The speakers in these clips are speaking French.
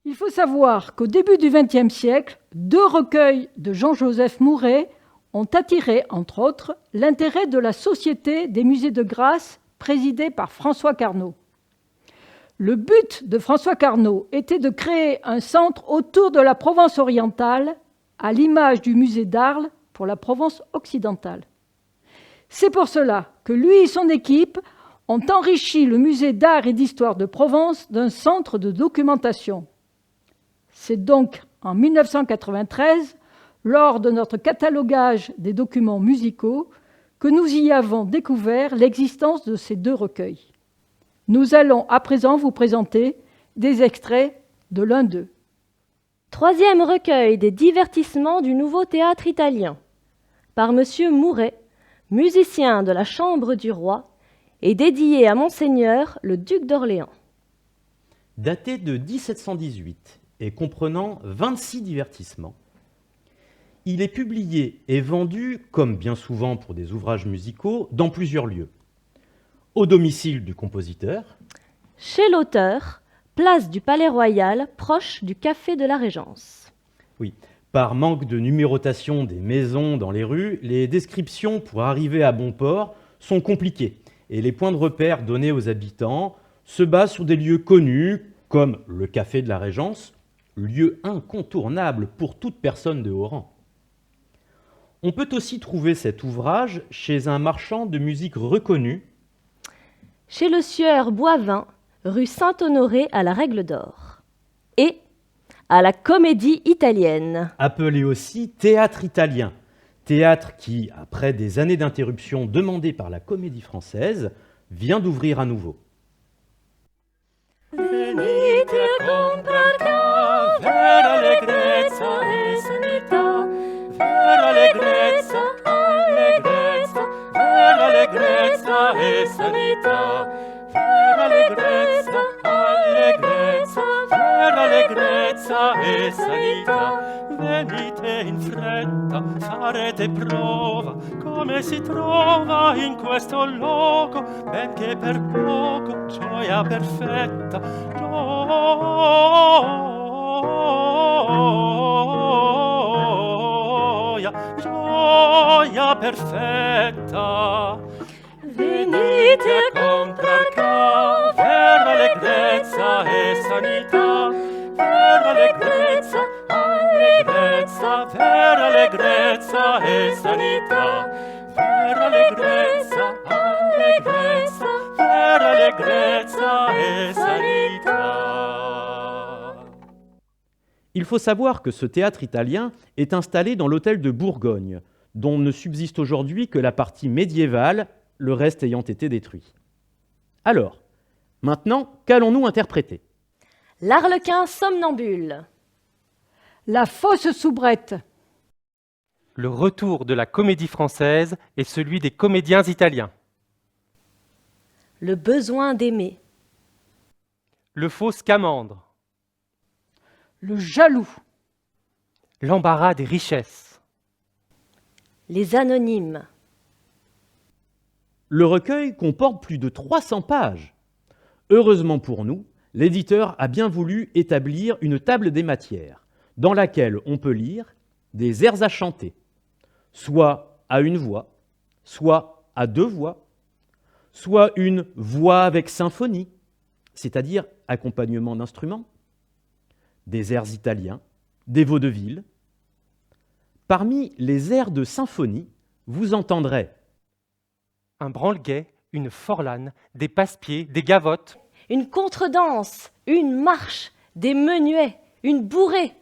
Il faut savoir qu'au début du XXe siècle, deux recueils de Jean-Joseph Mouret ont attiré, entre autres, l'intérêt de la Société des musées de Grasse, présidée par François Carnot. Le but de François Carnot était de créer un centre autour de la Provence orientale, à l'image du musée d'Arles pour la Provence occidentale. C'est pour cela que lui et son équipe ont enrichi le musée d'art et d'histoire de Provence d'un centre de documentation. C'est donc en 1993, lors de notre catalogage des documents musicaux, que nous y avons découvert l'existence de ces deux recueils. Nous allons à présent vous présenter des extraits de l'un d'eux. Troisième recueil des divertissements du nouveau théâtre italien, par Monsieur Mouret, musicien de la Chambre du Roi, et dédié à Monseigneur le Duc d'Orléans. Daté de 1718 et comprenant 26 divertissements, il est publié et vendu, comme bien souvent pour des ouvrages musicaux, dans plusieurs lieux. Au domicile du compositeur, chez l'auteur, place du Palais Royal, proche du Café de la Régence. Oui, par manque de numérotation des maisons dans les rues, les descriptions pour arriver à bon port sont compliquées et les points de repère donnés aux habitants se basent sur des lieux connus comme le Café de la Régence, lieu incontournable pour toute personne de haut rang. On peut aussi trouver cet ouvrage chez un marchand de musique reconnu, chez le sieur Boivin, rue Saint-Honoré à la Règle d'Or, et à la Comédie Italienne. Appelé aussi Théâtre Italien, théâtre qui, après des années d'interruption demandées par la Comédie Française, vient d'ouvrir à nouveau. Venite comporta, per allegrezza e sanità, per allegrezza, allegrezza, per allegrezza e sanità, per allegrezza, allegrezza, per allegrezza e sanità. Venite in fretta, farete prova, come si trova in questo loco, benché per poco, gioia perfetta, gioia perfetta. Venite a comprar qua, per allegrezza e sanità, per allegrezza, allegrezza, per allegrezza e sanità, per allegrezza, allegrezza, per allegrezza e sanità. Il faut savoir que ce théâtre italien est installé dans l'hôtel de Bourgogne, dont ne subsiste aujourd'hui que la partie médiévale, le reste ayant été détruit. Alors, maintenant, qu'allons-nous interpréter ? L'Arlequin somnambule, La fausse soubrette, le retour de la comédie française et celui des comédiens italiens, le besoin d'aimer, le faux scamandre, le jaloux, l'embarras des richesses, les anonymes. Le recueil comporte plus de 300 pages. Heureusement pour nous, l'éditeur a bien voulu établir une table des matières, dans laquelle on peut lire des airs à chanter, soit à une voix, soit à deux voix, soit une voix avec symphonie, c'est-à-dire accompagnement d'instruments, des airs italiens, des vaudevilles. Parmi les airs de symphonie, vous entendrez un branle-guet, une forlane, des passe-pieds, des gavottes, Une contredanse, une marche, des menuets, une bourrée.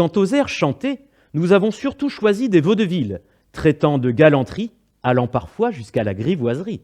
Quant aux airs chantés, nous avons surtout choisi des vaudevilles, traitant de galanterie, allant parfois jusqu'à la grivoiserie.